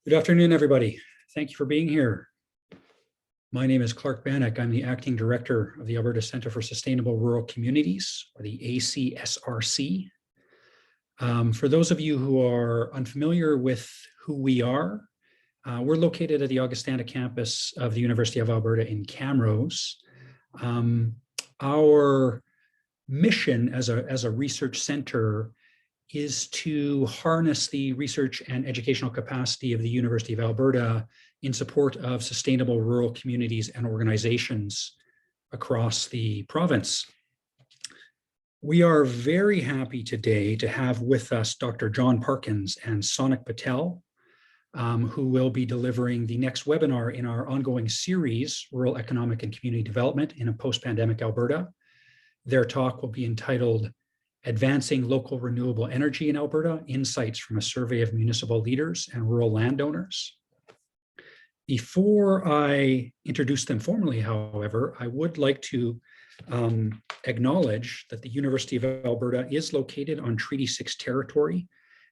Good afternoon, everybody. Thank you for being here. My name is Clark Banack. I'm the Acting Director of the Alberta Centre for Sustainable Rural Communities, or the ACSRC. For those of you who are unfamiliar with who we are, we're located at the Augustana campus of the University of Alberta in Camrose. Our mission as a research center is to harness the research and educational capacity of the University of Alberta in support of sustainable rural communities and organizations across the province. We are very happy today to have with us Dr. John Parkins and Sonak Patel, who will be delivering the next webinar in our ongoing series, Rural Economic and Community Development in a Post-Pandemic Alberta. Their talk will be entitled Advancing Local Renewable Energy in Alberta, Insights from a Survey of Municipal Leaders and Rural Landowners. Before I introduce them formally, however, I would like to acknowledge that the University of Alberta is located on Treaty 6 territory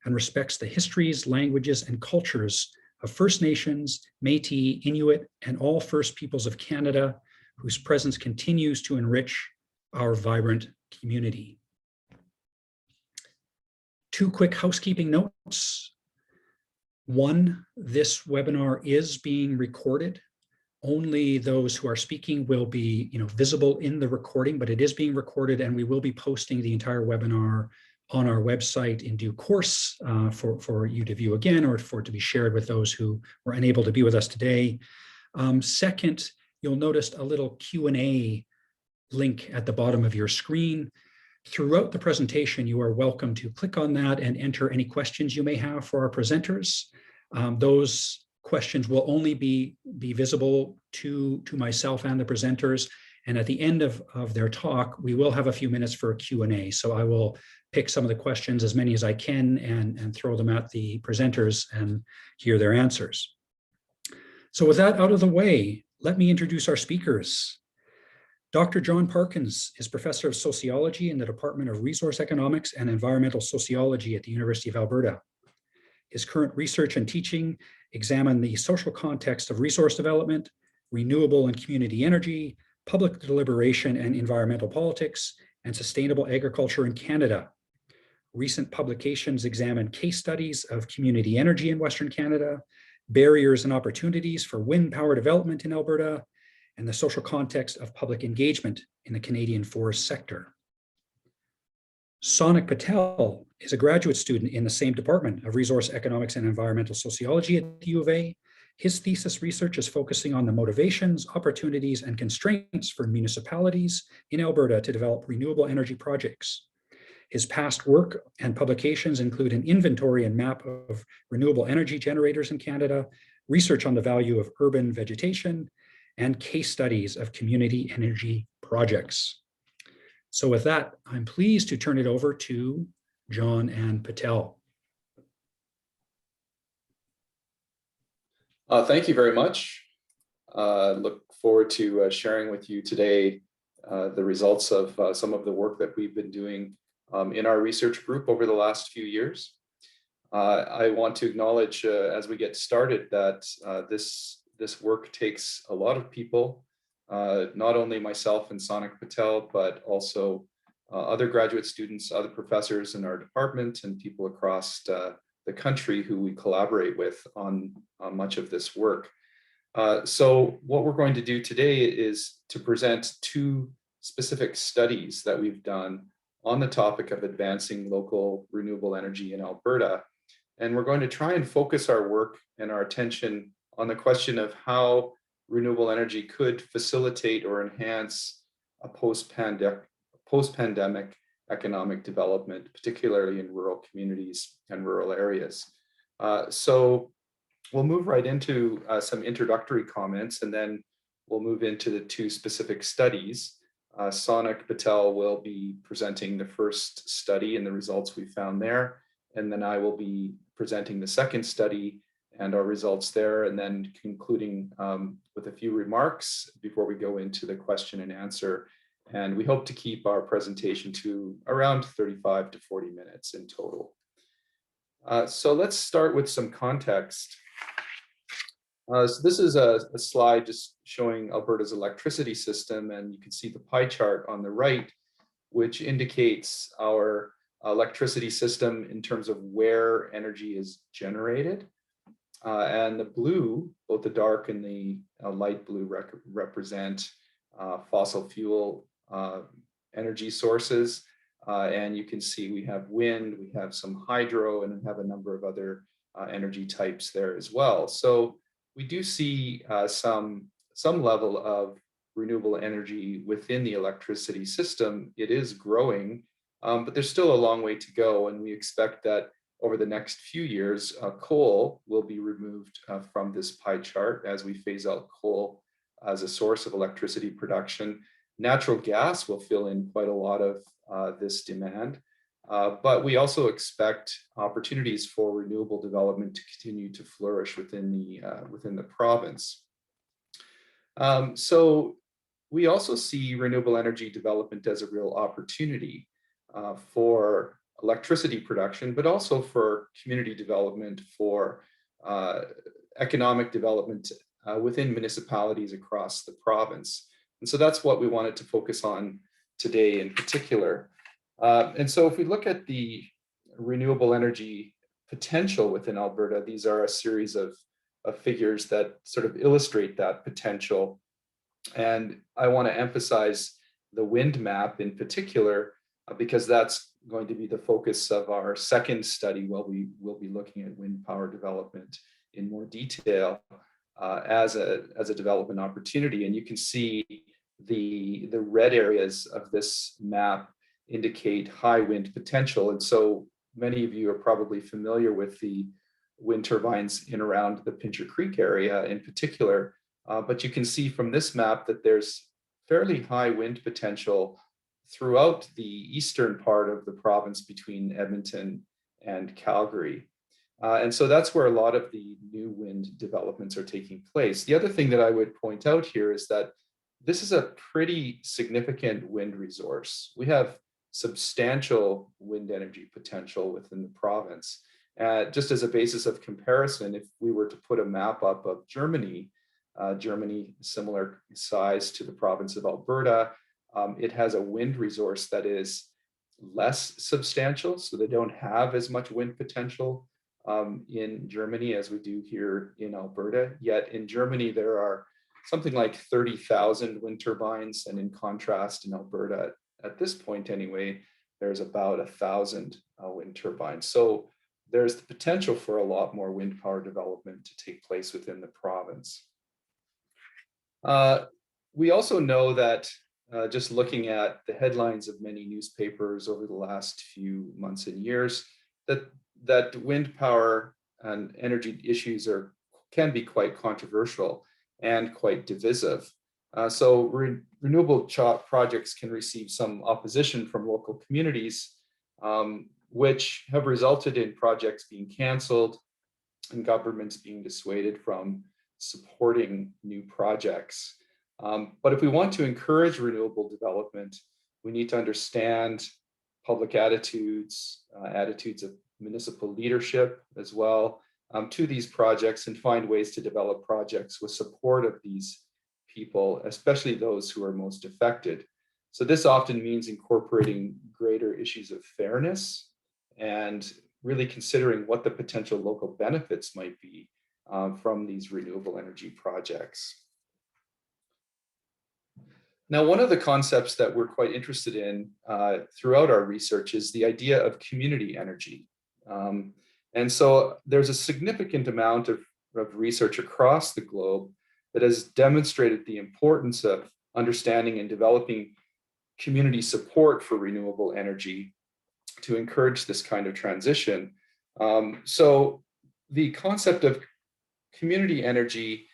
and respects the histories, languages, and cultures of First Nations, Métis, Inuit, and all First Peoples of Canada, whose presence continues to enrich our vibrant community. Two quick housekeeping notes. One, this webinar is being recorded. Only those who are speaking will be visible in the recording, but it is being recorded, and we will be posting the entire webinar on our website in due course for you to view again, or for it to be shared with those who were unable to be with us today. Second, you'll notice a little Q&A link at the bottom of your screen. Throughout the presentation, you are welcome to click on that and enter any questions you may have for our presenters. Those questions will only be visible to myself and the presenters. And at the end of their talk, we will have a few minutes for a Q&A. So I will pick some of the questions, as many as I can, and throw them at the presenters and hear their answers. So with that out of the way, let me introduce our speakers. Dr. John Parkins is Professor of Sociology in the Department of Resource Economics and Environmental Sociology at the University of Alberta. His current research and teaching examine the social context of resource development, renewable and community energy, public deliberation and environmental politics, and sustainable agriculture in Canada. Recent publications examine case studies of community energy in Western Canada, barriers and opportunities for wind power development in Alberta, and the social context of public engagement in the Canadian forest sector. Sonak Patel is a graduate student in the same Department of Resource Economics and Environmental Sociology at the U of A. His thesis research is focusing on the motivations, opportunities, and constraints for municipalities in Alberta to develop renewable energy projects. His past work and publications include an inventory and map of renewable energy generators in Canada, research on the value of urban vegetation, and case studies of community energy projects. So with that, I'm pleased to turn it over to John and Patel. Thank you very much. Look forward to sharing with you today the results of some of the work that we've been doing in our research group over the last few years. I want to acknowledge as we get started that this work takes a lot of people, not only myself and Sonak Patel, but also other graduate students, other professors in our department, and people across the country who we collaborate with on much of this work. So what we're going to do today is to present two specific studies that we've done on the topic of advancing local renewable energy in Alberta. And we're going to try and focus our work and our attention on the question of how renewable energy could facilitate or enhance a post-pandemic economic development, particularly in rural communities and rural areas. So we'll move right into some introductory comments, and then we'll move into the two specific studies. Sonak Patel will be presenting the first study and the results we found there, and then I will be presenting the second study and our results there, and then concluding with a few remarks before we go into the question and answer. And we hope to keep our presentation to around 35 to 40 minutes in total. So let's start with some context. So this is a slide just showing Alberta's electricity system, and you can see the pie chart on the right, which indicates our electricity system in terms of where energy is generated. And the blue, both the dark and the light blue represent fossil fuel energy sources. And you can see we have wind, we have some hydro, and we have a number of other energy types there as well. So we do see some level of renewable energy within the electricity system. It is growing, but there's still a long way to go. And we expect that over the next few years, coal will be removed from this pie chart as we phase out coal as a source of electricity production. Natural gas will fill in quite a lot of this demand. But we also expect opportunities for renewable development to continue to flourish within the province. So we also see renewable energy development as a real opportunity for electricity production, but also for community development, for economic development within municipalities across the province. And so that's what we wanted to focus on today in particular. And so if we look at the renewable energy potential within Alberta, these are a series of figures that sort of illustrate that potential. And I want to emphasize the wind map in particular, because that's going to be the focus of our second study, where we will be looking at wind power development in more detail as a development opportunity. And you can see the red areas of this map indicate high wind potential. And so many of you are probably familiar with the wind turbines in around the Pincher Creek area in particular. But you can see from this map that there's fairly high wind potential throughout the eastern part of the province between Edmonton and Calgary. And so that's where a lot of the new wind developments are taking place. The other thing that I would point out here is that this is a pretty significant wind resource. We have substantial wind energy potential within the province. Just as a basis of comparison, if we were to put a map up of Germany, Germany, similar size to the province of Alberta, it has a wind resource that is less substantial. So they don't have as much wind potential in Germany as we do here in Alberta. Yet in Germany, there are something like 30,000 wind turbines. And in contrast, in Alberta, at this point anyway, there's about 1,000 wind turbines. So there's the potential for a lot more wind power development to take place within the province. We also know that just looking at the headlines of many newspapers over the last few months and years, that wind power and energy issues can be quite controversial and quite divisive. So renewable projects can receive some opposition from local communities, which have resulted in projects being canceled and governments being dissuaded from supporting new projects. But if we want to encourage renewable development, we need to understand public attitudes, attitudes of municipal leadership as well to these projects, and find ways to develop projects with support of these people, especially those who are most affected. So this often means incorporating greater issues of fairness and really considering what the potential local benefits might be from these renewable energy projects. Now, one of the concepts that we're quite interested in throughout our research is the idea of community energy. And so there's a significant amount of research across the globe that has demonstrated the importance of understanding and developing community support for renewable energy to encourage this kind of transition. So the concept of community energy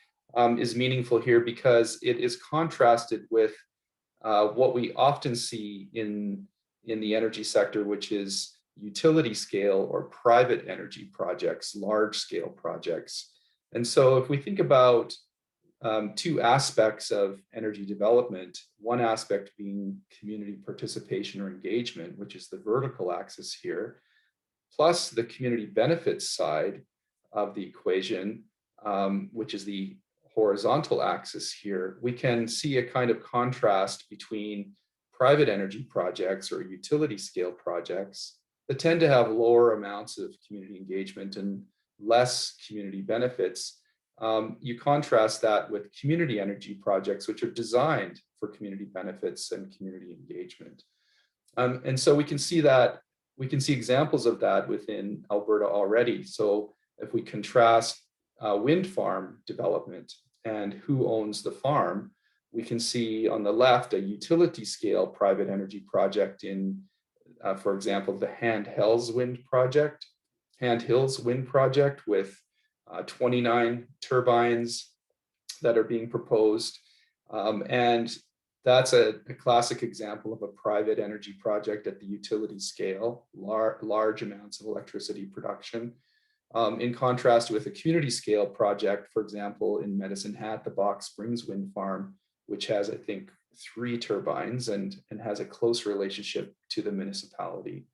is meaningful here because it is contrasted with what we often see in the energy sector, which is utility scale or private energy projects, large scale projects. And so if we think about two aspects of energy development, one aspect being community participation or engagement, which is the vertical axis here, plus the community benefits side of the equation, which is the horizontal axis here, we can see a kind of contrast between private energy projects or utility scale projects that tend to have lower amounts of community engagement and less community benefits. You contrast that with community energy projects, which are designed for community benefits and community engagement. And so we can see examples of that within Alberta already. So if we contrast wind farm development and who owns the farm, we can see on the left a utility scale private energy project in, for example, the Hand Hills Wind Project with 29 turbines that are being proposed. And that's a classic example of a private energy project at the utility scale, large amounts of electricity production. In contrast with a community scale project, for example, in Medicine Hat, the Box Springs Wind Farm, which has, I think, 3 turbines and has a close relationship to the municipality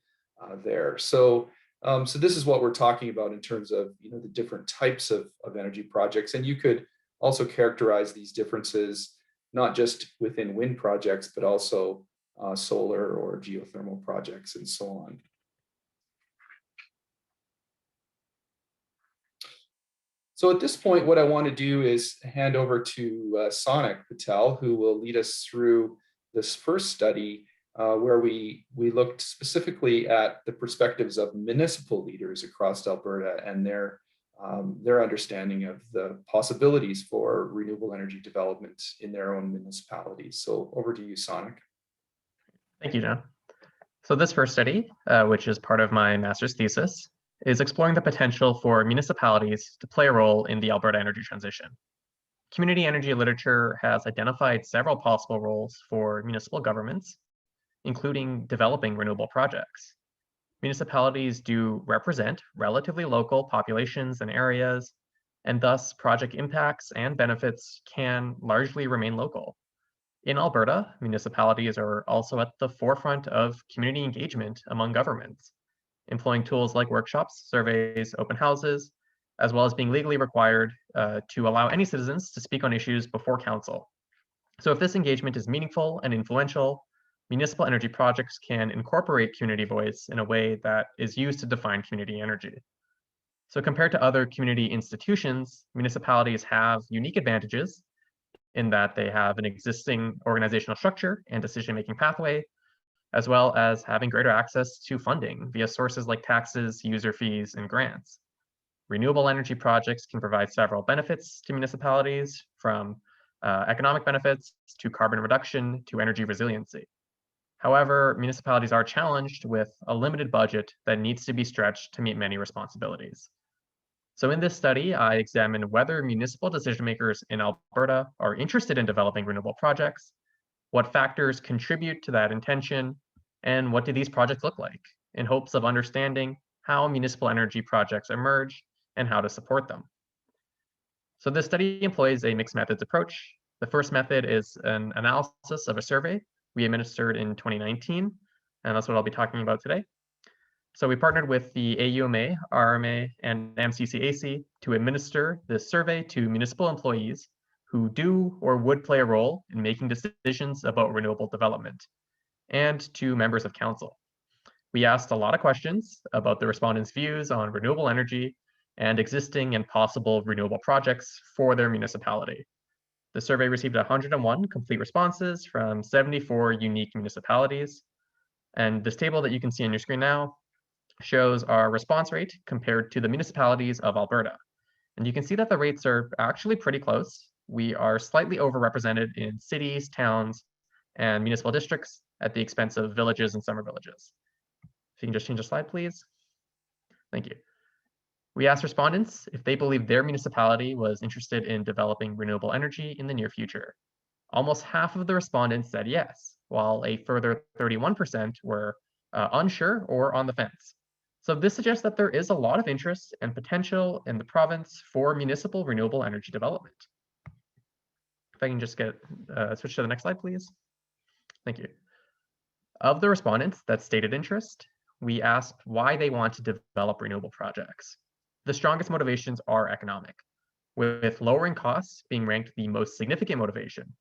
there. So this is what we're talking about in terms of the different types of energy projects. And you could also characterize these differences not just within wind projects, but also solar or geothermal projects and so on. So at this point, what I want to do is hand over to Sonak Patel, who will lead us through this first study where we looked specifically at the perspectives of municipal leaders across Alberta and their understanding of the possibilities for renewable energy development in their own municipalities. So over to you, Sonak. Thank you, John. So this first study, which is part of my master's thesis, is exploring the potential for municipalities to play a role in the Alberta energy transition. Community energy literature has identified several possible roles for municipal governments, including developing renewable projects. Municipalities do represent relatively local populations and areas, and thus project impacts and benefits can largely remain local. In Alberta, municipalities are also at the forefront of community engagement among governments, employing tools like workshops, surveys, open houses, as well as being legally required to allow any citizens to speak on issues before council. So if this engagement is meaningful and influential, municipal energy projects can incorporate community voice in a way that is used to define community energy. So compared to other community institutions, municipalities have unique advantages in that they have an existing organizational structure and decision-making pathway, as well as having greater access to funding via sources like taxes, user fees, and grants. Renewable energy projects can provide several benefits to municipalities, from economic benefits to carbon reduction to energy resiliency. However, municipalities are challenged with a limited budget that needs to be stretched to meet many responsibilities. So in this study, I examined whether municipal decision makers in Alberta are interested in developing renewable projects, what factors contribute to that intention, and what do these projects look like, in hopes of understanding how municipal energy projects emerge and how to support them. So this study employs a mixed methods approach. The first method is an analysis of a survey we administered in 2019, and that's what I'll be talking about today. So we partnered with the AUMA, RMA, and MCCAC to administer this survey to municipal employees who do or would play a role in making decisions about renewable development, and to members of council. We asked a lot of questions about the respondents' views on renewable energy and existing and possible renewable projects for their municipality. The survey received 101 complete responses from 74 unique municipalities. And this table that you can see on your screen now shows our response rate compared to the municipalities of Alberta. And you can see that the rates are actually pretty close. We are slightly overrepresented in cities, towns, and municipal districts at the expense of villages and summer villages. If you can just change the slide, please. Thank you. We asked respondents if they believed their municipality was interested in developing renewable energy in the near future. Almost half of the respondents said yes, while a further 31% were unsure or on the fence. So this suggests that there is a lot of interest and potential in the province for municipal renewable energy development. If I can just get switch to the next slide, please. Thank you. Of the respondents that stated interest, we asked why they want to develop renewable projects. The strongest motivations are economic. with lowering costs being ranked the most significant motivation,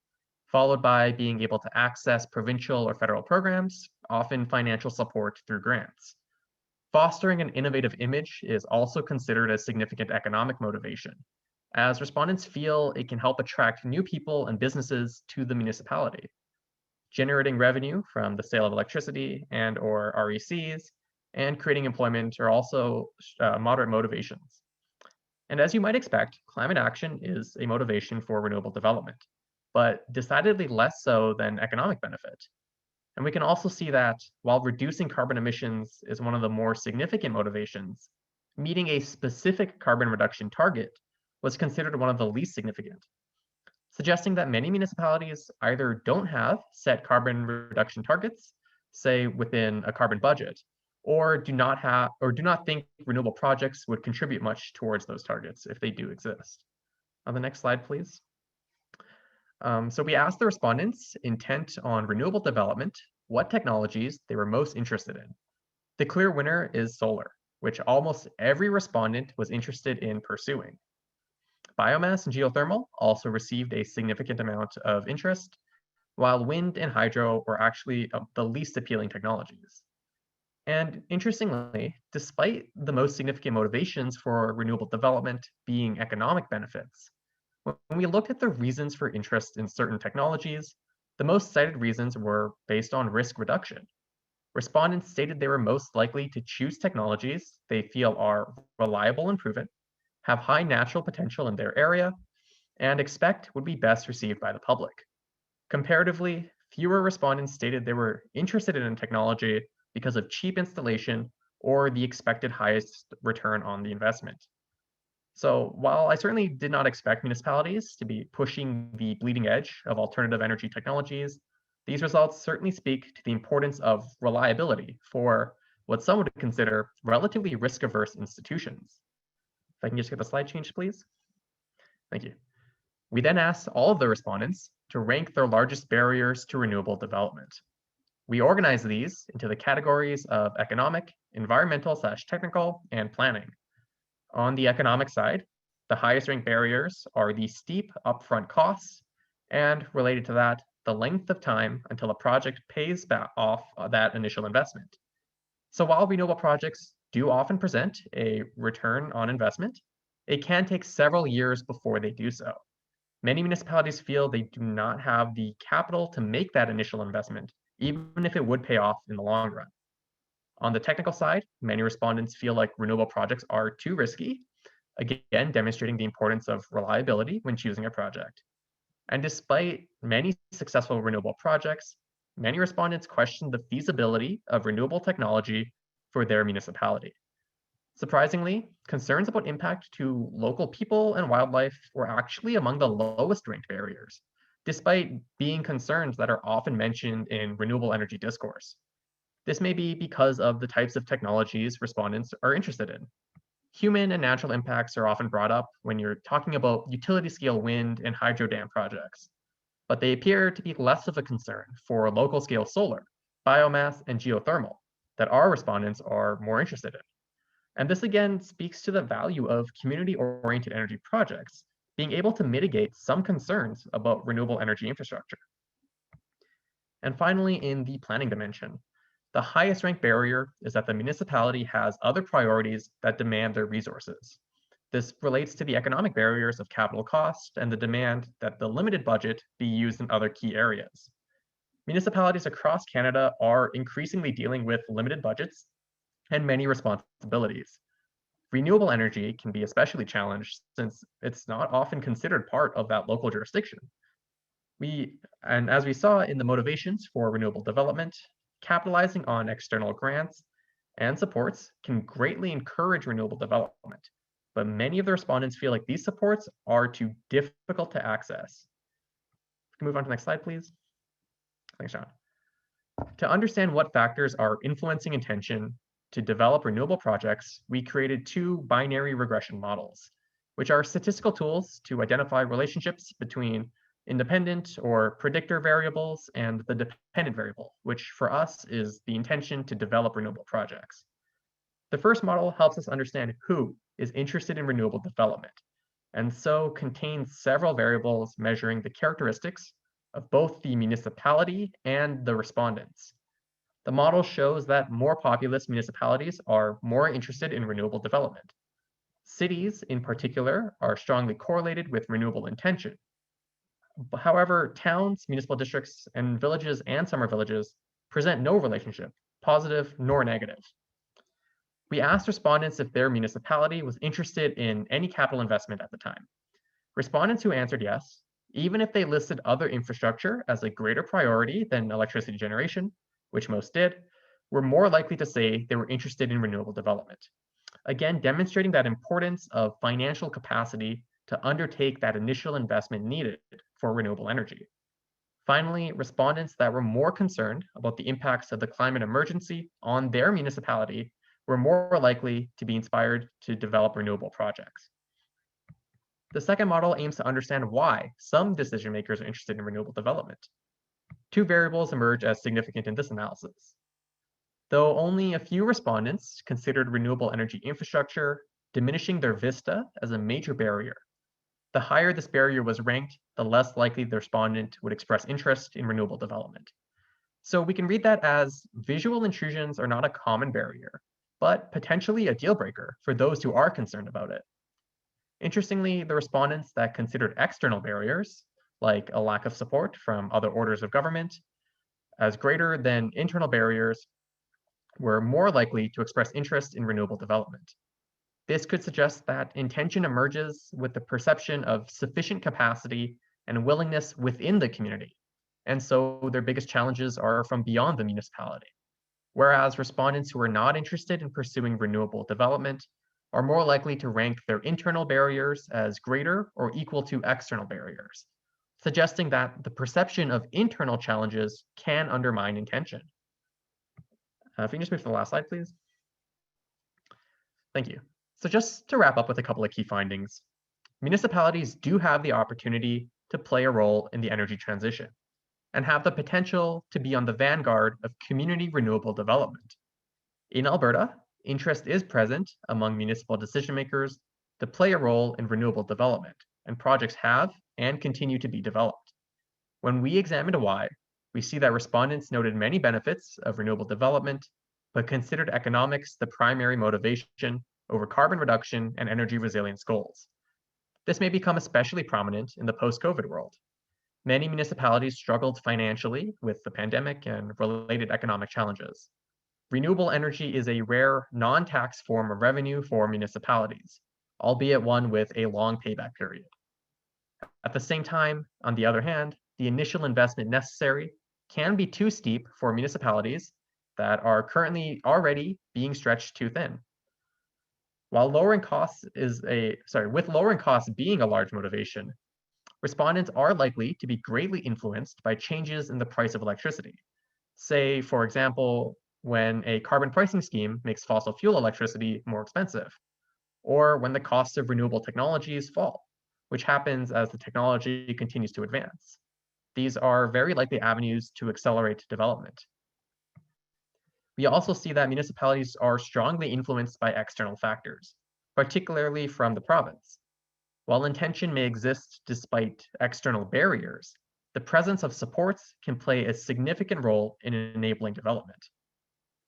followed by being able to access provincial or federal programs, often financial support through grants. Fostering an innovative image is also considered a significant economic motivation, as respondents feel it can help attract new people and businesses to the municipality. Generating revenue from the sale of electricity and/or RECs, and creating employment are also moderate motivations. And as you might expect, climate action is a motivation for renewable development, but decidedly less so than economic benefit. And we can also see that while reducing carbon emissions is one of the more significant motivations, meeting a specific carbon reduction target was considered one of the least significant, suggesting that many municipalities either don't have set carbon reduction targets, say within a carbon budget, or do not think renewable projects would contribute much towards those targets if they do exist. On the next slide, please. So we asked the respondents intent on renewable development what technologies they were most interested in. The clear winner is solar, which almost every respondent was interested in pursuing. Biomass and geothermal also received a significant amount of interest, while wind and hydro were actually the least appealing technologies. And interestingly, despite the most significant motivations for renewable development being economic benefits, when we looked at the reasons for interest in certain technologies, the most cited reasons were based on risk reduction. Respondents stated they were most likely to choose technologies they feel are reliable and proven, have high natural potential in their area, and expect would be best received by the public. Comparatively, fewer respondents stated they were interested in a technology because of cheap installation or the expected highest return on the investment. So while I certainly did not expect municipalities to be pushing the bleeding edge of alternative energy technologies, these results certainly speak to the importance of reliability for what some would consider relatively risk-averse institutions. If I can just get the slide changed, please. Thank you. We then asked all of the respondents to rank their largest barriers to renewable development. We organized these into the categories of economic, environmental/technical, and planning. On the economic side, the highest ranked barriers are the steep upfront costs, and related to that, the length of time until a project pays back off that initial investment. So while renewable projects do often present a return on investment, it can take several years before they do so. Many municipalities feel they do not have the capital to make that initial investment, even if it would pay off in the long run. On the technical side, many respondents feel like renewable projects are too risky, again demonstrating the importance of reliability when choosing a project. And despite many successful renewable projects, many respondents question the feasibility of renewable technology for their municipality. Surprisingly, concerns about impact to local people and wildlife were actually among the lowest ranked barriers, despite being concerns that are often mentioned in renewable energy discourse. This may be because of the types of technologies respondents are interested in. Human and natural impacts are often brought up when you're talking about utility scale wind and hydro dam projects, but they appear to be less of a concern for local scale solar, biomass, and geothermal that our respondents are more interested in. And this again speaks to the value of community-oriented energy projects being able to mitigate some concerns about renewable energy infrastructure. And finally, in the planning dimension, the highest ranked barrier is that the municipality has other priorities that demand their resources. This relates to the economic barriers of capital cost and the demand that the limited budget be used in other key areas. Municipalities across Canada are increasingly dealing with limited budgets and many responsibilities. Renewable energy can be especially challenged since it's not often considered part of that local jurisdiction. And as we saw in the motivations for renewable development, capitalizing on external grants and supports can greatly encourage renewable development, but many of the respondents feel like these supports are too difficult to access. We can move on to the next slide, please. Thanks, John. To understand what factors are influencing intention to develop renewable projects, we created two binary regression models, which are statistical tools to identify relationships between independent or predictor variables and the dependent variable, which for us is the intention to develop renewable projects. The first model helps us understand who is interested in renewable development, and so contains several variables measuring the characteristics of both the municipality and the respondents. The model shows that more populous municipalities are more interested in renewable development. Cities, in particular, are strongly correlated with renewable intention. However, towns, municipal districts, and villages and summer villages present no relationship, positive nor negative. We asked respondents if their municipality was interested in any capital investment at the time. Respondents who answered yes, even if they listed other infrastructure as a greater priority than electricity generation, which most did, were more likely to say they were interested in renewable development. Again, demonstrating that importance of financial capacity to undertake that initial investment needed for renewable energy. Finally, respondents that were more concerned about the impacts of the climate emergency on their municipality were more likely to be inspired to develop renewable projects. The second model aims to understand why some decision makers are interested in renewable development. Two variables emerge as significant in this analysis. Though only a few respondents considered renewable energy infrastructure, diminishing their vista as a major barrier. The higher this barrier was ranked, the less likely the respondent would express interest in renewable development. So we can read that as visual intrusions are not a common barrier, but potentially a deal breaker for those who are concerned about it. Interestingly, the respondents that considered external barriers, like a lack of support from other orders of government, as greater than internal barriers, were more likely to express interest in renewable development. This could suggest that intention emerges with the perception of sufficient capacity and willingness within the community, and so their biggest challenges are from beyond the municipality. Whereas respondents who are not interested in pursuing renewable development are more likely to rank their internal barriers as greater or equal to external barriers, suggesting that the perception of internal challenges can undermine intention. If you can just move to the last slide, please. Thank you. So just to wrap up with a couple of key findings, municipalities do have the opportunity to play a role in the energy transition and have the potential to be on the vanguard of community renewable development. In Alberta, interest is present among municipal decision makers to play a role in renewable development, and projects have and continue to be developed. When we examined why, we see that respondents noted many benefits of renewable development, but considered economics the primary motivation over carbon reduction and energy resilience goals. This may become especially prominent in the post-COVID world. Many municipalities struggled financially with the pandemic and related economic challenges. Renewable energy is a rare non-tax form of revenue for municipalities, albeit one with a long payback period. At the same time, on the other hand, the initial investment necessary can be too steep for municipalities that are currently already being stretched too thin. While lowering costs with lowering costs being a large motivation, respondents are likely to be greatly influenced by changes in the price of electricity. Say, for example, when a carbon pricing scheme makes fossil fuel electricity more expensive, or when the costs of renewable technologies fall, which happens as the technology continues to advance. These are very likely avenues to accelerate development. We also see that municipalities are strongly influenced by external factors, particularly from the province. While intention may exist despite external barriers, the presence of supports can play a significant role in enabling development.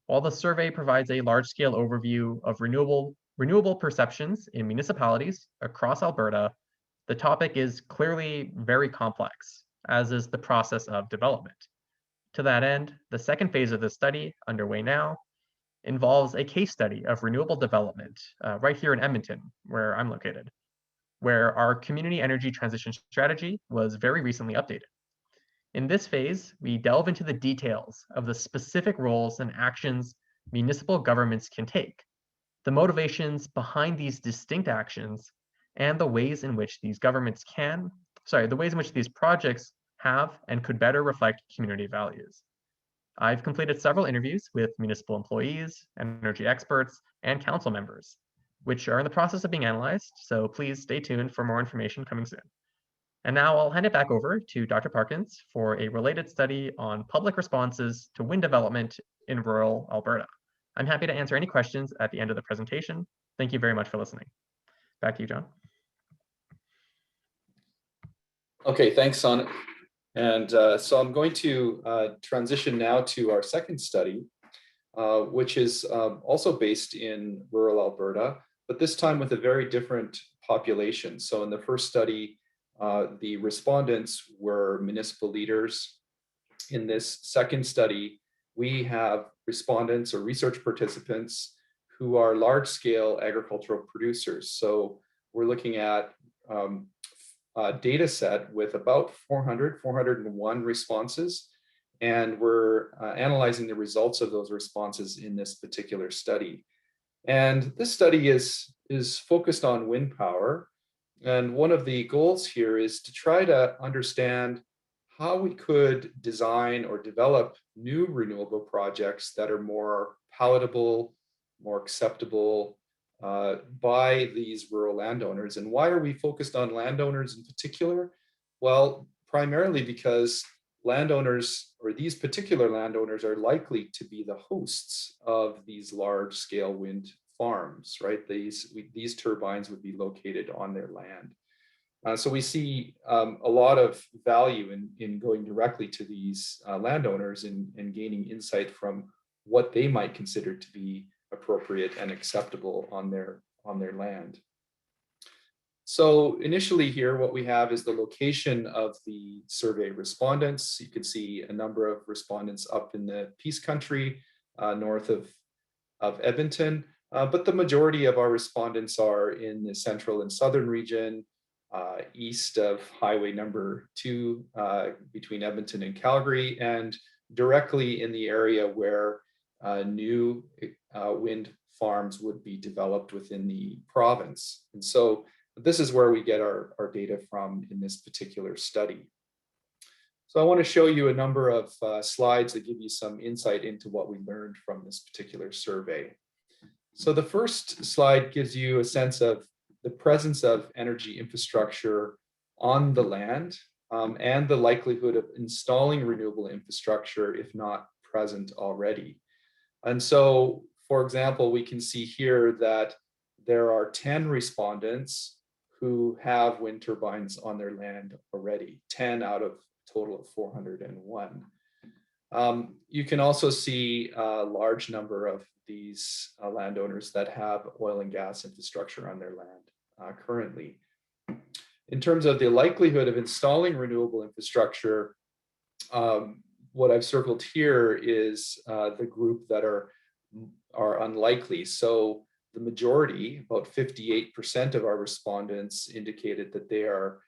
While the survey provides a large-scale overview of renewable perceptions in municipalities across Alberta, the topic is clearly very complex, as is the process of development. To that end, the second phase of the study, underway now, involves a case study of renewable development right here in Edmonton, where I'm located, where our community energy transition strategy was very recently updated. In this phase, we delve into the details of the specific roles and actions municipal governments can take, the motivations behind these distinct actions, and the ways in which these projects have and could better reflect community values. I've completed several interviews with municipal employees, energy experts, and council members, which are in the process of being analyzed, so please stay tuned for more information coming soon. And now I'll hand it back over to Dr. Parkins for a related study on public responses to wind development in rural Alberta. I'm happy to answer any questions at the end of the presentation. Thank you very much for listening. Back to you, John. Okay, thanks, Sonak. And so I'm going to transition now to our second study, which is also based in rural Alberta, but this time with a very different population. So in the first study, the respondents were municipal leaders. In this second study, we have respondents or research participants who are large-scale agricultural producers. So we're looking at a data set with about 401 responses, and we're analyzing the results of those responses in this particular study. And this study is focused on wind power. And one of the goals here is to try to understand how we could design or develop new renewable projects that are more palatable, more acceptable by these rural landowners. And why are we focused on landowners in particular? Well, primarily because landowners, or these particular landowners, are likely to be the hosts of these large-scale wind farms, right? These turbines would be located on their land. So we see a lot of value in going directly to these landowners and gaining insight from what they might consider to be appropriate and acceptable on their land. So initially here, what we have is the location of the survey respondents. You can see a number of respondents up in the Peace Country, north of Edmonton, but the majority of our respondents are in the central and southern region, east of Highway number 2 between Edmonton and Calgary, and directly in the area where new wind farms would be developed within the province. And so this is where we get our data from in this particular study. So I want to show you a number of slides that give you some insight into what we learned from this particular survey. So the first slide gives you a sense of the presence of energy infrastructure on the land and the likelihood of installing renewable infrastructure if not present already. And so, for example, we can see here that there are 10 respondents who have wind turbines on their land already, 10 out of a total of 401. You can also see a large number of these landowners that have oil and gas infrastructure on their land currently. In terms of the likelihood of installing renewable infrastructure, what I've circled here is the group that are unlikely. So the majority, about 58% of our respondents, indicated that they are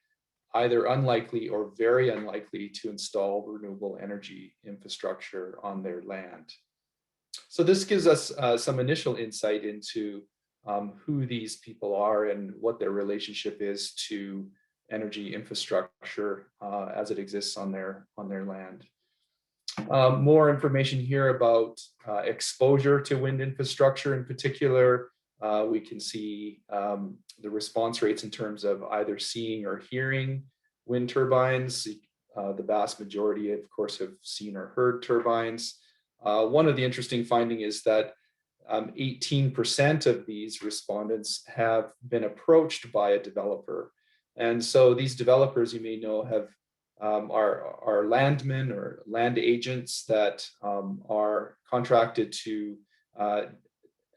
either unlikely or very unlikely to install renewable energy infrastructure on their land. So this gives us some initial insight into who these people are and what their relationship is to energy infrastructure as it exists on their land. More information here about exposure to wind infrastructure in particular. We can see the response rates in terms of either seeing or hearing wind turbines. The vast majority, of course, have seen or heard turbines. One of the interesting findings is that 18% of these respondents have been approached by a developer. And so these developers, you may know, are landmen or land agents that are contracted to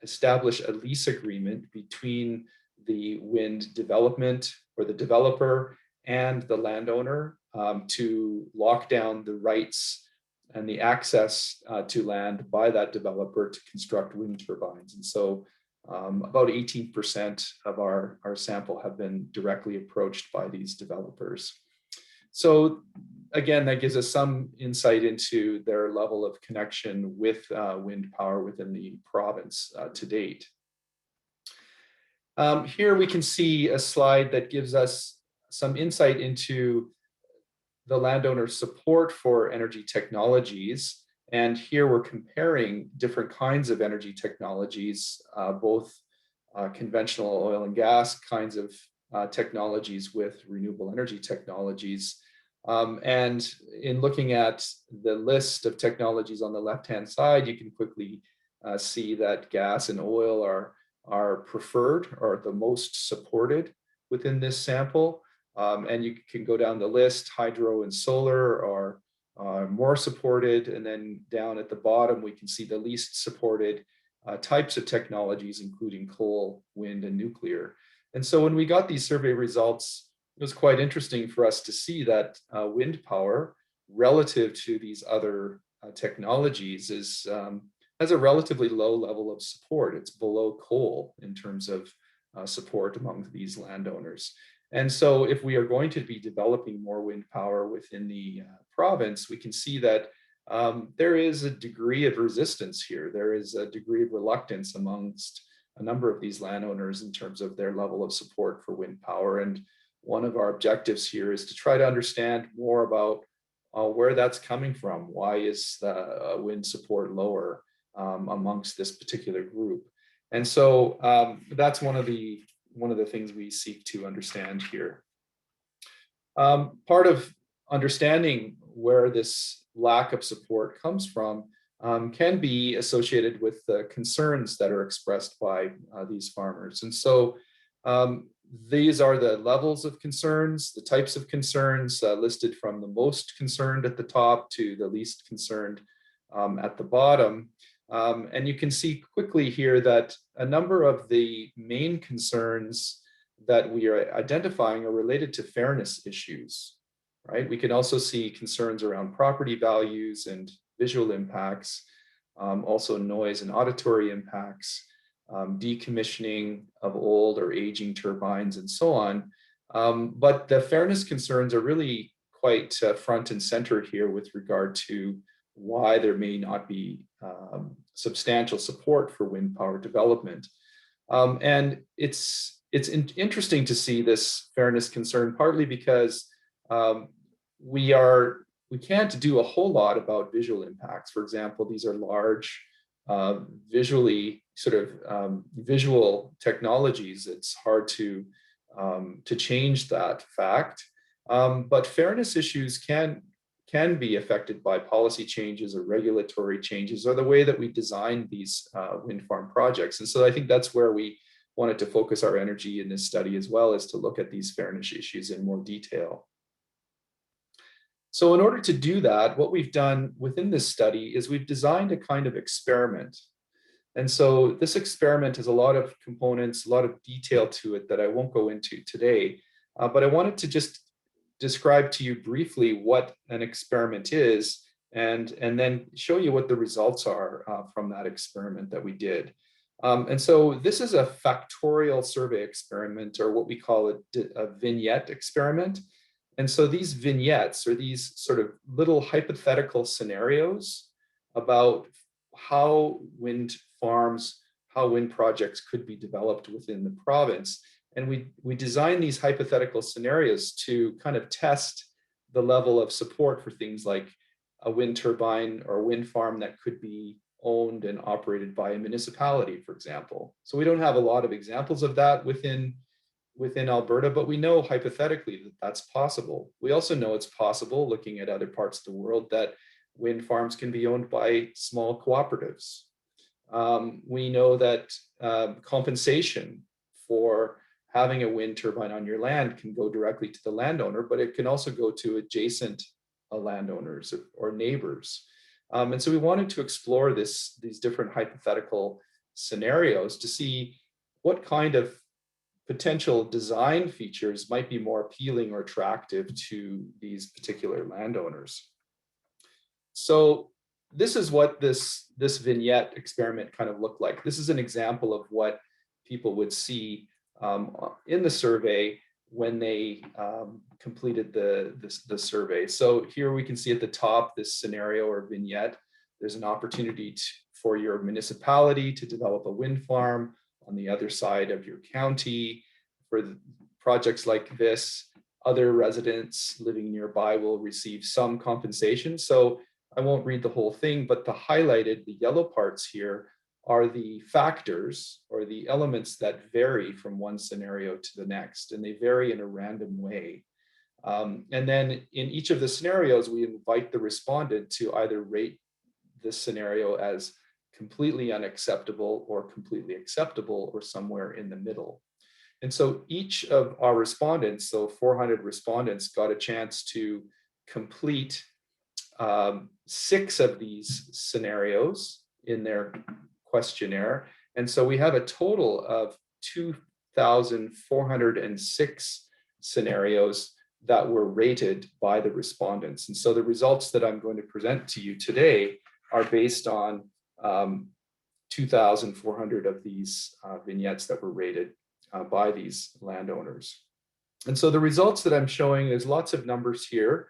establish a lease agreement between the wind development or the developer and the landowner to lock down the rights and the access to land by that developer to construct wind turbines. And so about 18% of our sample have been directly approached by these developers. So again, that gives us some insight into their level of connection with wind power within the province to date. Here we can see a slide that gives us some insight into the landowner support for energy technologies. And here we're comparing different kinds of energy technologies, both conventional oil and gas kinds of technologies with renewable energy technologies. And in looking at the list of technologies on the left-hand side, you can quickly see that gas and oil are preferred or the most supported within this sample. And you can go down the list. Hydro and solar are more supported. And then down at the bottom, we can see the least supported types of technologies, including coal, wind, and nuclear. And so when we got these survey results, it was quite interesting for us to see that wind power, relative to these other technologies, has a relatively low level of support. It's below coal in terms of support among these landowners. And so if we are going to be developing more wind power within the province, we can see that there is a degree of resistance here. There is a degree of reluctance amongst a number of these landowners in terms of their level of support for wind power. And one of our objectives here is to try to understand more about where that's coming from. Why is the wind support lower amongst this particular group? And so that's one of the things we seek to understand here. Part of understanding where this lack of support comes from can be associated with the concerns that are expressed by these farmers. And so these are the levels of concerns, the types of concerns listed from the most concerned at the top to the least concerned at the bottom. And you can see quickly here that a number of the main concerns that we are identifying are related to fairness issues, right? We can also see concerns around property values and visual impacts, also noise and auditory impacts, decommissioning of old or aging turbines, and so on. But the fairness concerns are really quite front and center here with regard to why there may not be substantial support for wind power development. And it's interesting to see this fairness concern, partly because we can't do a whole lot about visual impacts. For example, these are large, visually visual technologies. It's hard to change that fact. But fairness issues can be affected by policy changes or regulatory changes or the way that we design these wind farm projects. And so I think that's where we wanted to focus our energy in this study as well, as to look at these fairness issues in more detail. So in order to do that, what we've done within this study is we've designed a kind of experiment. And so this experiment has a lot of components, a lot of detail to it that I won't go into today, but I wanted to just describe to you briefly what an experiment is, and then show you what the results are from that experiment that we did. And so this is a factorial survey experiment, or what we call a vignette experiment. And so these vignettes are these sort of little hypothetical scenarios about how wind farms, how wind projects could be developed within the province. And we design these hypothetical scenarios to kind of test the level of support for things like a wind turbine or a wind farm that could be owned and operated by a municipality, for example. So we don't have a lot of examples of that within Alberta, but we know hypothetically that that's possible. We also know it's possible, looking at other parts of the world, that wind farms can be owned by small cooperatives. We know that compensation for having a wind turbine on your land can go directly to the landowner, but it can also go to adjacent landowners or neighbors. And so we wanted to explore these different hypothetical scenarios to see what kind of potential design features might be more appealing or attractive to these particular landowners. So this is what this vignette experiment kind of looked like. This is an example of what people would see in the survey when they completed the survey. So here we can see at the top this scenario or vignette. There's an opportunity for your municipality to develop a wind farm on the other side of your county. For projects like this, other residents living nearby will receive some compensation. So I won't read the whole thing, but the highlighted, the yellow parts here, are the factors or the elements that vary from one scenario to the next, and they vary in a random way. And then in each of the scenarios, we invite the respondent to either rate this scenario as completely unacceptable or completely acceptable or somewhere in the middle. And so each of our respondents, so 400 respondents, got a chance to complete 6 of these scenarios in their questionnaire. And so we have a total of 2,406 scenarios that were rated by the respondents. And so the results that I'm going to present to you today are based on 2,400 of these vignettes that were rated by these landowners. And so the results that I'm showing, there's lots of numbers here.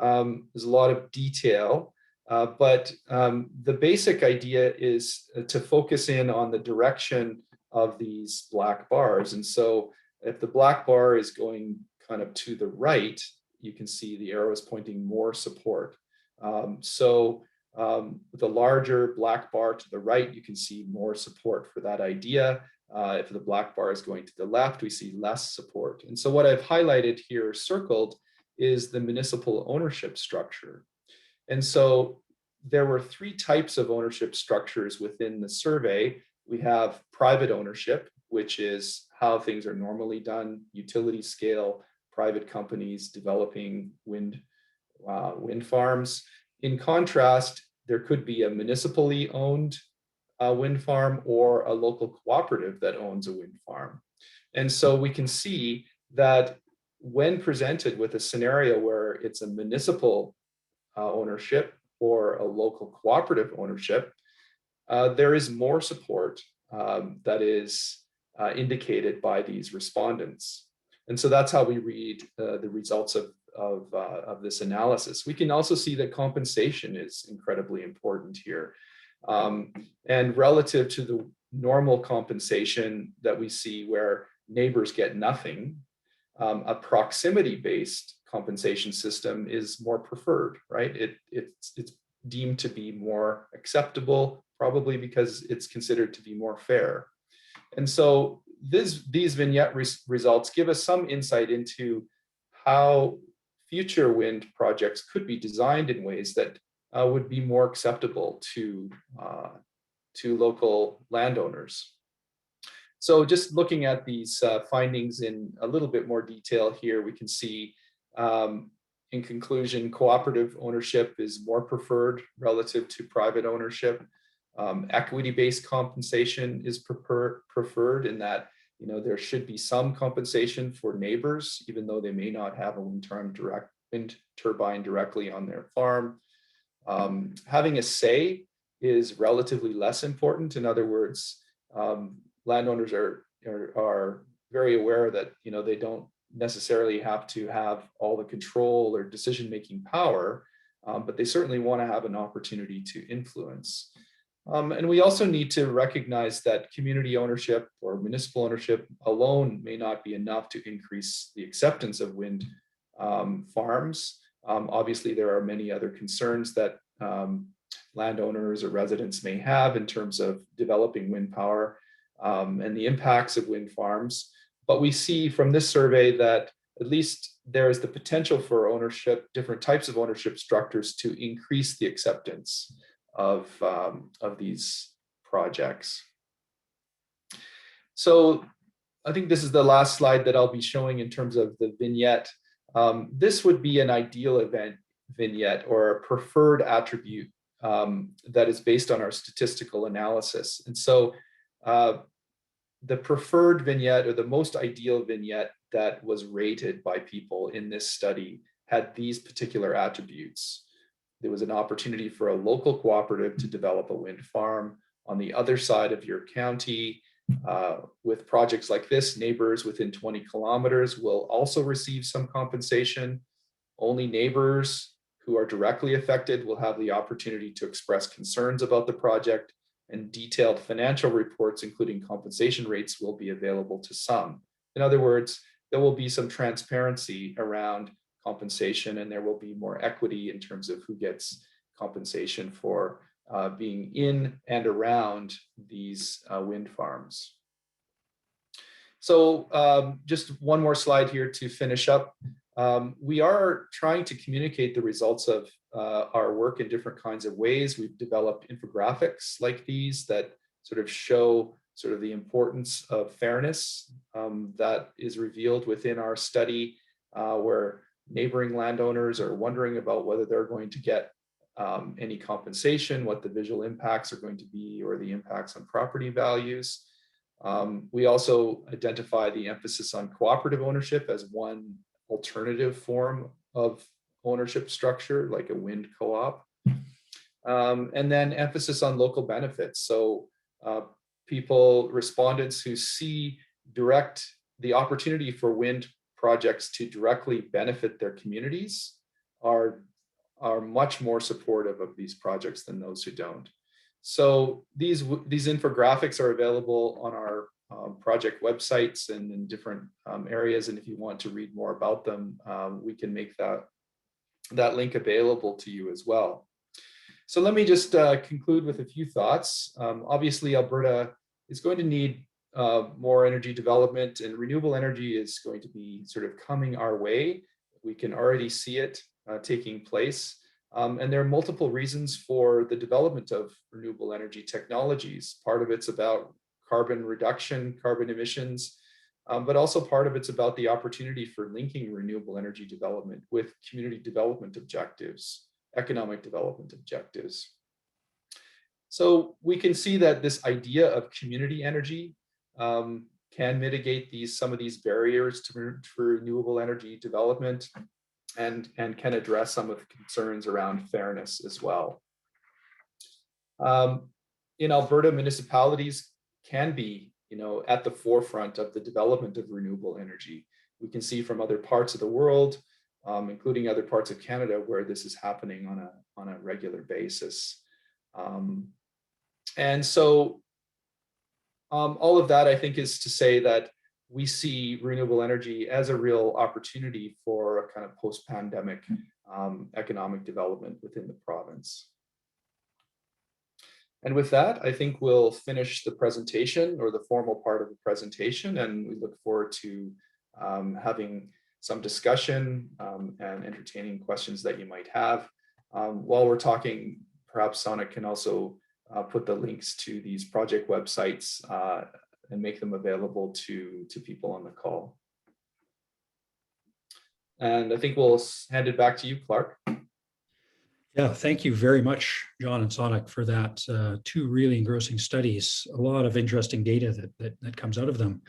There's a lot of detail, but the basic idea is to focus in on the direction of these black bars. And so if the black bar is going kind of to the right, you can see the arrow is pointing more support. With the larger black bar to the right, you can see more support for that idea. If the black bar is going to the left, we see less support. And so what I've highlighted here, circled, is the municipal ownership structure. And so there were 3 types of ownership structures within the survey. We have private ownership, which is how things are normally done, utility scale, private companies developing wind farms. In contrast, there could be a municipally owned wind farm or a local cooperative that owns a wind farm. And so we can see that when presented with a scenario where it's a municipal ownership or a local cooperative ownership, there is more support that is indicated by these respondents. And so that's how we read the results of this analysis. We can also see that compensation is incredibly important here. And relative to the normal compensation that we see where neighbors get nothing, a proximity-based compensation system is more preferred, right? It's deemed to be more acceptable, probably because it's considered to be more fair. And so these vignette results give us some insight into how future wind projects could be designed in ways that would be more acceptable to local landowners. So just looking at these findings in a little bit more detail here, we can see in conclusion, cooperative ownership is more preferred relative to private ownership. Equity-based compensation is preferred in that, you know, there should be some compensation for neighbors, even though they may not have a wind turbine directly on their farm. Having a say is relatively less important. In other words, landowners are very aware that, you know, they don't necessarily have to have all the control or decision-making power, but they certainly want to have an opportunity to influence. And we also need to recognize that community ownership or municipal ownership alone may not be enough to increase the acceptance of wind farms. Obviously, there are many other concerns that landowners or residents may have in terms of developing wind power and the impacts of wind farms. But we see from this survey that at least there is the potential for ownership, different types of ownership structures to increase the acceptance of these projects. So I think this is the last slide that I'll be showing in terms of the vignette. This would be an ideal vignette or a preferred attribute that is based on our statistical analysis. And so the preferred vignette or the most ideal vignette that was rated by people in this study had these particular attributes. There was an opportunity for a local cooperative to develop a wind farm on the other side of your county. With projects like this, neighbors within 20 kilometers will also receive some compensation. Only neighbors who are directly affected will have the opportunity to express concerns about the project, and detailed financial reports, including compensation rates, will be available to some. In other words, there will be some transparency around compensation, and there will be more equity in terms of who gets compensation for being in and around these wind farms. So just one more slide here to finish up. We are trying to communicate the results of our work in different kinds of ways. We've developed infographics like these that sort of show sort of the importance of fairness that is revealed within our study, where neighboring landowners are wondering about whether they're going to get any compensation, what the visual impacts are going to be, or the impacts on property values. We also identify the emphasis on cooperative ownership as one alternative form of ownership structure, like a wind co-op. And then emphasis on local benefits. So respondents who see the opportunity for wind projects to directly benefit their communities are much more supportive of these projects than those who don't. So these infographics are available on our project websites and in different areas. And if you want to read more about them, we can make that link available to you as well. So let me just conclude with a few thoughts. Obviously, Alberta is going to need more energy development, and renewable energy is going to be sort of coming our way. We can already see it taking place. And there are multiple reasons for the development of renewable energy technologies. Part of it's about carbon reduction, carbon emissions, but also part of it's about the opportunity for linking renewable energy development with community development objectives, economic development objectives. So we can see that this idea of community energy can mitigate some of these barriers to renewable energy development, and can address some of the concerns around fairness as well. In Alberta, municipalities can be, at the forefront of the development of renewable energy. We can see from other parts of the world, including other parts of Canada, where this is happening on a regular basis. And so all of that, I think, is to say that we see renewable energy as a real opportunity for a kind of post-pandemic economic development within the province. And with that, I think we'll finish the presentation, or the formal part of the presentation, and we look forward to having some discussion and entertaining questions that you might have. While we're talking, perhaps Sonak can also put the links to these project websites and make them available to people on the call. And I think we'll hand it back to you, Clark. Yeah, thank you very much, John and Sonak, for that. Two really engrossing studies, a lot of interesting data that comes out of them.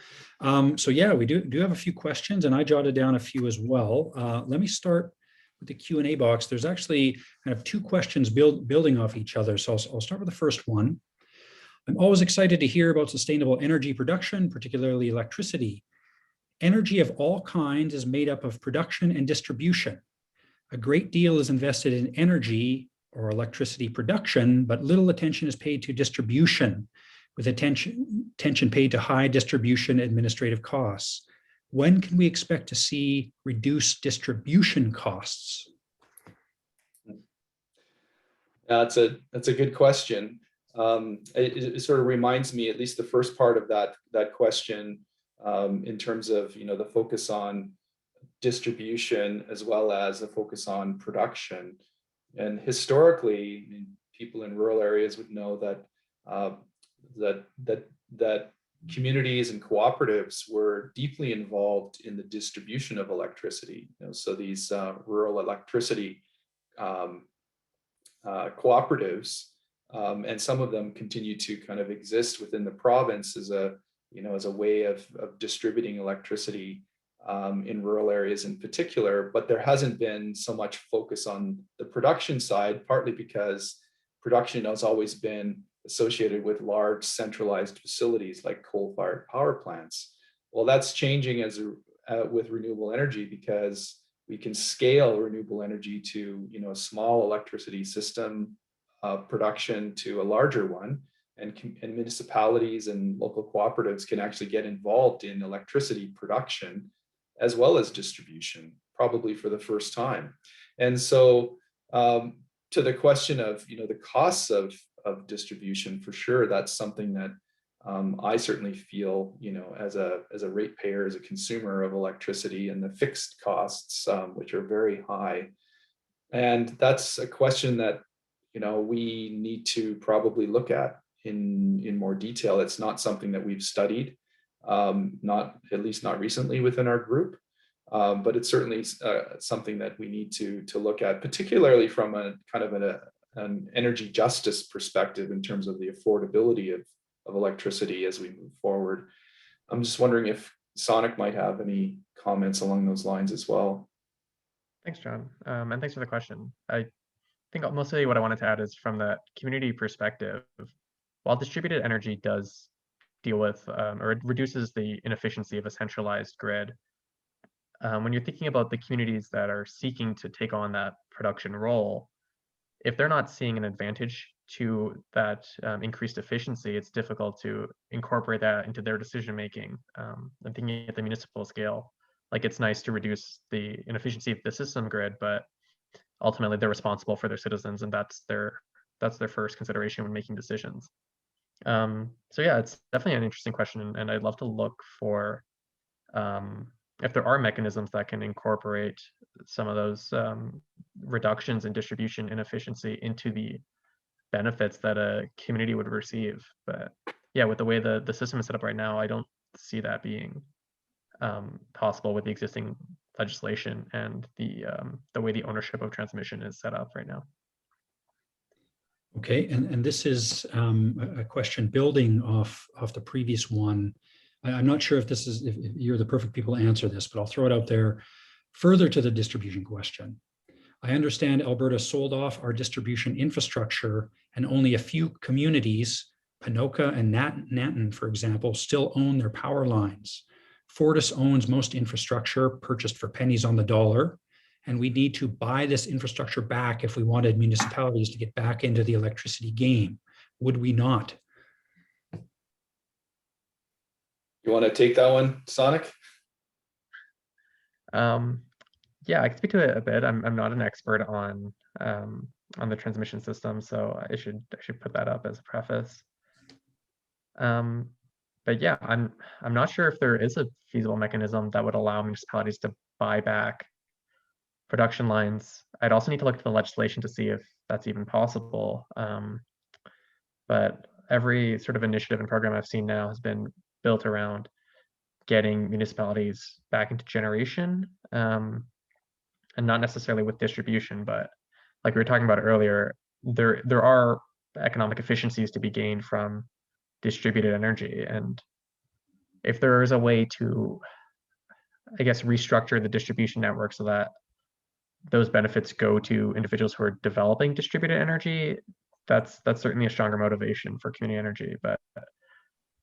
So yeah, we do have a few questions, and I jotted down a few as well. Let me start with the Q&A box. There's actually kind of two questions building off each other. So I'll start with the first one. I'm always excited to hear about sustainable energy production, particularly electricity. Energy of all kinds is made up of production and distribution. A great deal is invested in energy or electricity production, but little attention is paid to distribution, with attention paid to high distribution administrative costs. When can we expect to see reduced distribution costs? That's a good question. It sort of reminds me, at least the first part of that question, in terms of the focus on distribution as well as a focus on production. And historically, people in rural areas would know that communities and cooperatives were deeply involved in the distribution of electricity. So these rural electricity cooperatives, and some of them continue to kind of exist within the province as a way of distributing electricity in rural areas in particular. But there hasn't been so much focus on the production side, partly because production has always been associated with large centralized facilities like coal-fired power plants. Well, that's changing with renewable energy, because we can scale renewable energy to a small electricity system production to a larger one, and municipalities and local cooperatives can actually get involved in electricity production as well as distribution, probably for the first time. And so to the question of the costs of distribution, for sure, that's something that I certainly feel, as a ratepayer, as a consumer of electricity, and the fixed costs, which are very high. And that's a question that we need to probably look at in more detail. It's not something that we've studied, not at least not recently within our group, but it's certainly something that we need to look at, particularly from a kind of an energy justice perspective in terms of the affordability of electricity as we move forward. I'm just wondering if Sonak might have any comments along those lines as well. Thanks, John. And thanks for the question. I think mostly what I wanted to add is from the community perspective, while distributed energy does deal with or it reduces the inefficiency of a centralized grid, when you're thinking about the communities that are seeking to take on that production role, if they're not seeing an advantage to that increased efficiency, it's difficult to incorporate that into their decision making. I'm thinking at the municipal scale, like it's nice to reduce the inefficiency of the system grid, but ultimately they're responsible for their citizens, and that's their first consideration when making decisions. So yeah, it's definitely an interesting question, and I'd love to look for if there are mechanisms that can incorporate some of those reductions in distribution inefficiency into the benefits that a community would receive. But yeah, with the way the system is set up right now, I don't see that being possible with the existing legislation and the way the ownership of transmission is set up right now. Okay, and this is a question building off the previous one. I'm not sure if if you're the perfect people to answer this, but I'll throw it out there. Further to the distribution question, I understand Alberta sold off our distribution infrastructure, and only a few communities, Ponoka and Nanton, for example, still own their power lines. Fortis owns most infrastructure purchased for pennies on the dollar, and we need to buy this infrastructure back if we wanted municipalities to get back into the electricity game. Would we not? You want to take that one, Sonak? Yeah, I can speak to it a bit. I'm not an expert on the transmission system, so I should put that up as a preface. But yeah, I'm not sure if there is a feasible mechanism that would allow municipalities to buy back production lines. I'd also need to look at the legislation to see if that's even possible. But every sort of initiative and program I've seen now has been built around getting municipalities back into generation, and not necessarily with distribution, but like we were talking about earlier, there are economic efficiencies to be gained from distributed energy. And if there is a way to, I guess, restructure the distribution network so that those benefits go to individuals who are developing distributed energy, that's certainly a stronger motivation for community energy. But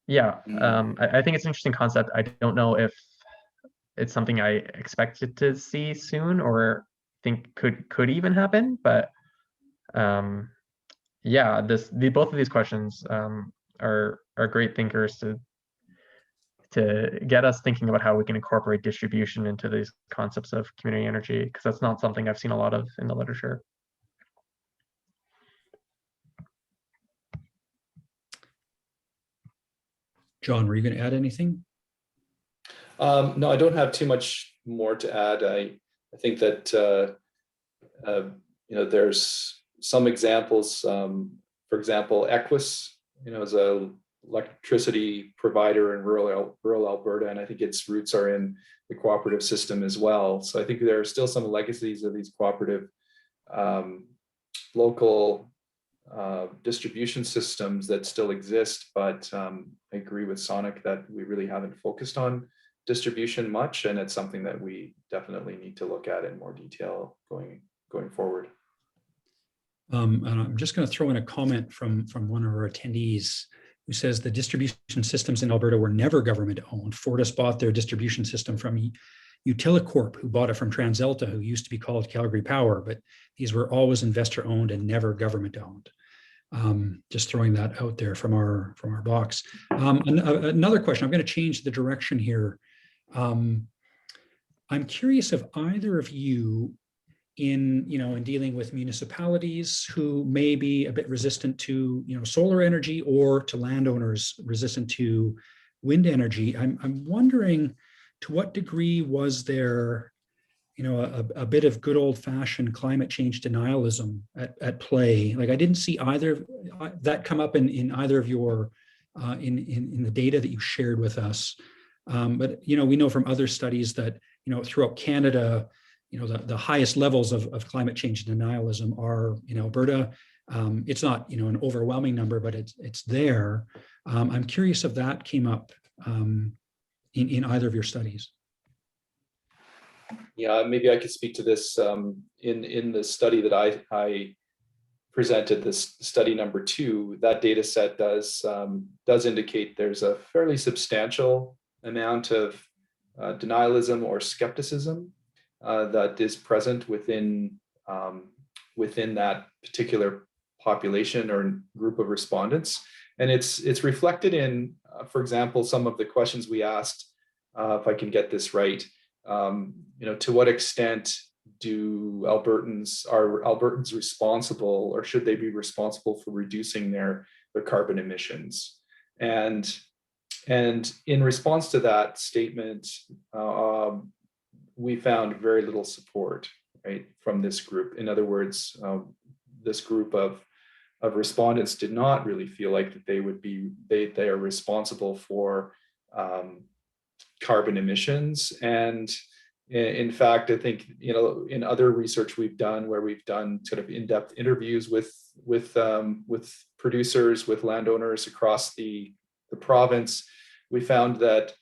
yeah, I think it's an interesting concept. I don't know if it's something I expected to see soon or think could even happen. But yeah, both of these questions are great thinkers to get us thinking about how we can incorporate distribution into these concepts of community energy, because that's not something I've seen a lot of in the literature. John, were you going to add anything? No, I don't have too much more to add. I think that there's some examples. For example, Equus, is a electricity provider in rural Alberta, and I think its roots are in the cooperative system as well. So I think there are still some legacies of these cooperative local distribution systems that still exist, but I agree with Sonak that we really haven't focused on distribution much, and it's something that we definitely need to look at in more detail going forward. And I'm just going to throw in a comment from one of our attendees who says the distribution systems in Alberta were never government owned. Fortis bought their distribution system from Utilicorp, who bought it from TransAlta, who used to be called Calgary Power, but these were always investor owned and never government owned. Just throwing that out there from our box. Another question, I'm going to change the direction here. I'm curious if either of you in dealing with municipalities who may be a bit resistant to solar energy, or to landowners resistant to wind energy, I'm wondering to what degree was there a bit of good old fashioned climate change denialism at play. Like I didn't see either that come up in either of your in the data that you shared with us. But we know from other studies that throughout Canada, the highest levels of climate change denialism are in Alberta. It's not an overwhelming number, but it's there. I'm curious if that came up in either of your studies. Yeah, maybe I could speak to this in the study that I presented, this study number 2. That data set does indicate there's a fairly substantial amount of denialism or skepticism that is present within that particular population or group of respondents, and it's reflected in, for example, some of the questions we asked. If I can get this right. To what extent are Albertans responsible, or should they be responsible for reducing their carbon emissions? And in response to that statement, we found very little support, right, from this group. In other words, this group of respondents did not really feel like that they are responsible for carbon emissions. And in fact, I think in other research we've done, where we've done sort of in-depth interviews with producers, with landowners across the province, we found that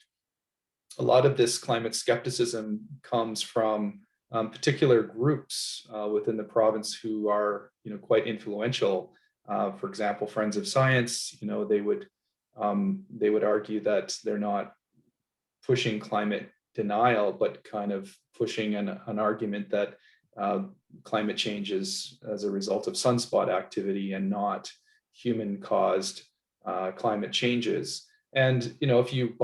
a lot of this climate skepticism comes from particular groups within the province who are quite influential. For example, Friends of Science, they would argue that they're not pushing climate denial, but kind of pushing an argument that climate change is as a result of sunspot activity and not human-caused climate changes. And if you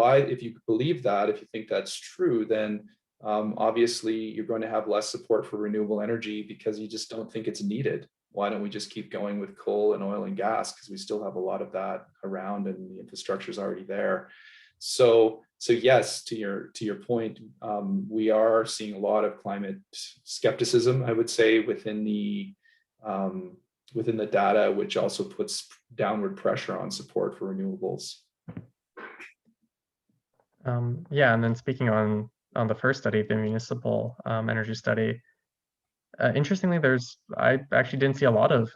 believe that, if you think that's true, then obviously you're going to have less support for renewable energy because you just don't think it's needed. Why don't we just keep going with coal and oil and gas, because we still have a lot of that around and the infrastructure is already there. So yes, to your point, we are seeing a lot of climate skepticism, I would say, within the data, which also puts downward pressure on support for renewables. Yeah, and then speaking on the first study, the municipal energy study, interestingly, I actually didn't see a lot of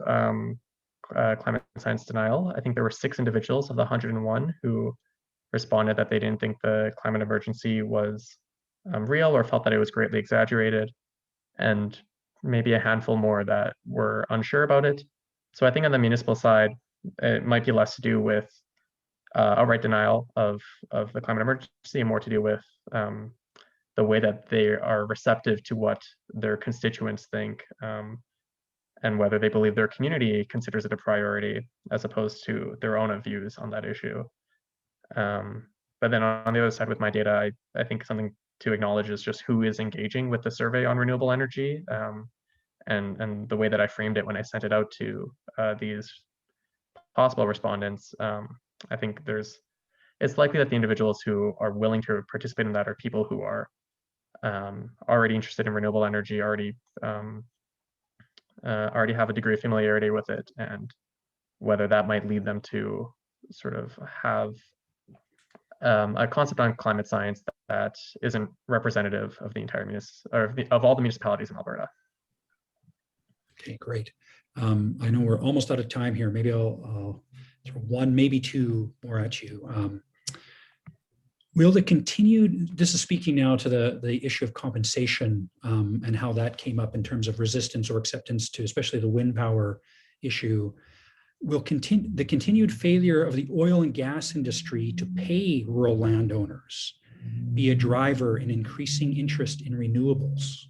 climate science denial. I think there were 6 individuals of the 101 who responded that they didn't think the climate emergency was real or felt that it was greatly exaggerated, and maybe a handful more that were unsure about it. So I think on the municipal side, it might be less to do with outright denial of the climate emergency and more to do with the way that they are receptive to what their constituents think, and whether they believe their community considers it a priority as opposed to their own views on that issue. But then on the other side with my data, I think something to acknowledge is just who is engaging with the survey on renewable energy, and the way that I framed it when I sent it out to these possible respondents. I think it's likely that the individuals who are willing to participate in that are people who are already interested in renewable energy, already have a degree of familiarity with it, and whether that might lead them to sort of have a concept on climate science that isn't representative of the entire of all the municipalities in Alberta. Okay, great. I know we're almost out of time here. Maybe I'll throw 1, maybe 2 more at you. Will the continued, this is speaking now to the issue of compensation and how that came up in terms of resistance or acceptance to especially the wind power issue. Will the continued failure of the oil and gas industry to pay rural landowners be a driver in increasing interest in renewables?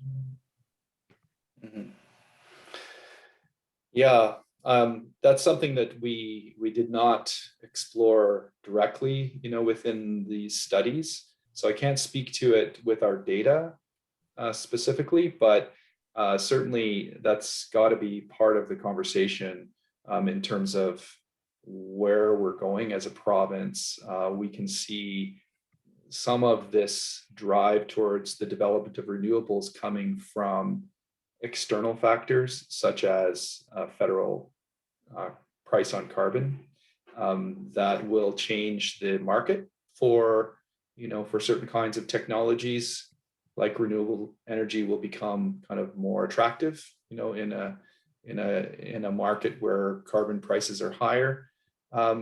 Mm-hmm. Yeah, that's something that we did not explore directly, within these studies. So I can't speak to it with our data specifically, but certainly that's got to be part of the conversation in terms of where we're going as a province. We can see some of this drive towards the development of renewables coming from external factors, such as federal price on carbon, that will change the market for, for certain kinds of technologies. Like renewable energy will become kind of more attractive, in a market where carbon prices are higher.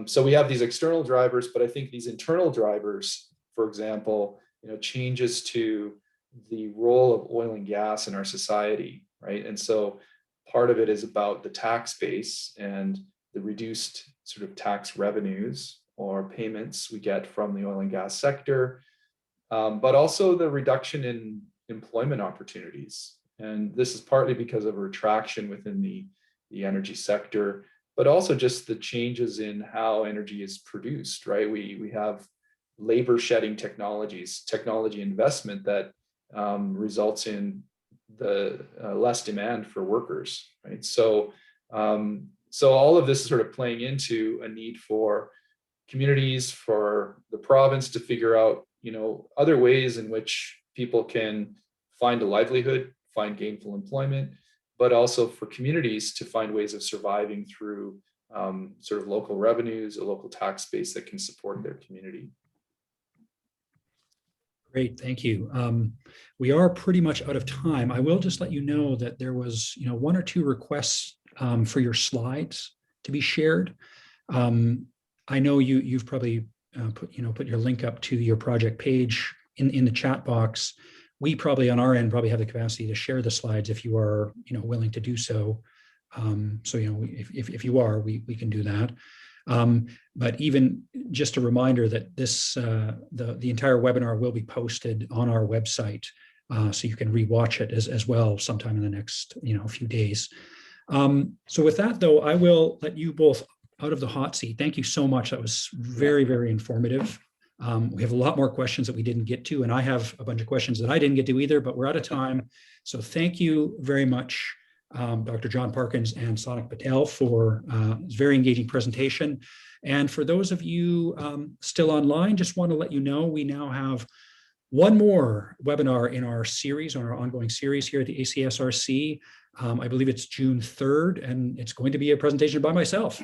So we have these external drivers, but I think these internal drivers, for example, changes to the role of oil and gas in our society, right? And so part of it is about the tax base and the reduced sort of tax revenues or payments we get from the oil and gas sector, but also the reduction in employment opportunities. And this is partly because of a retraction within the energy sector, but also just the changes in how energy is produced, right? We have labor shedding technology investment that results in the less demand for workers, right? So all of this is sort of playing into a need for communities, for the province to figure out, other ways in which people can find a livelihood, find gainful employment, but also for communities to find ways of surviving through sort of local revenues, a local tax base that can support their community. Great, thank you. We are pretty much out of time. I will just let you know that there was, 1 or 2 requests for your slides to be shared. I know you've probably put your link up to your project page in the chat box. We probably on our end have the capacity to share the slides if you are willing to do so. So if you are, we can do that. But even just a reminder that this the entire webinar will be posted on our website, so you can rewatch it as well sometime in the next few days. So with that though, I will let you both out of the hot seat. Thank you so much. That was very, very informative. We have a lot more questions that we didn't get to, and I have a bunch of questions that I didn't get to either, but we're out of time. So thank you very much, Dr. John Parkins and Sonak Patel, for this very engaging presentation. And for those of you still online, just want to let you know we now have one more webinar in our series, on our ongoing series here at the ACSRC. I believe it's June 3rd, and it's going to be a presentation by myself.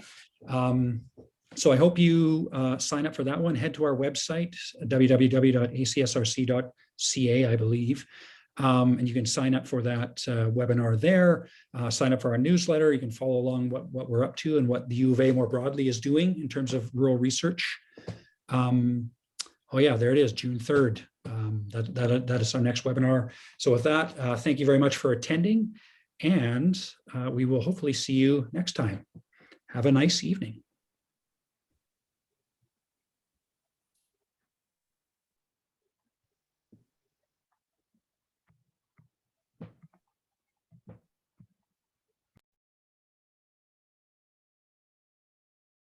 So I hope you sign up for that one. Head to our website, www.acsrc.ca, I believe. And you can sign up for that webinar there. Sign up for our newsletter. You can follow along what we're up to and what the U of A more broadly is doing in terms of rural research. Oh yeah, there it is, June 3rd. That is our next webinar. So with that, thank you very much for attending, and we will hopefully see you next time. Have a nice evening.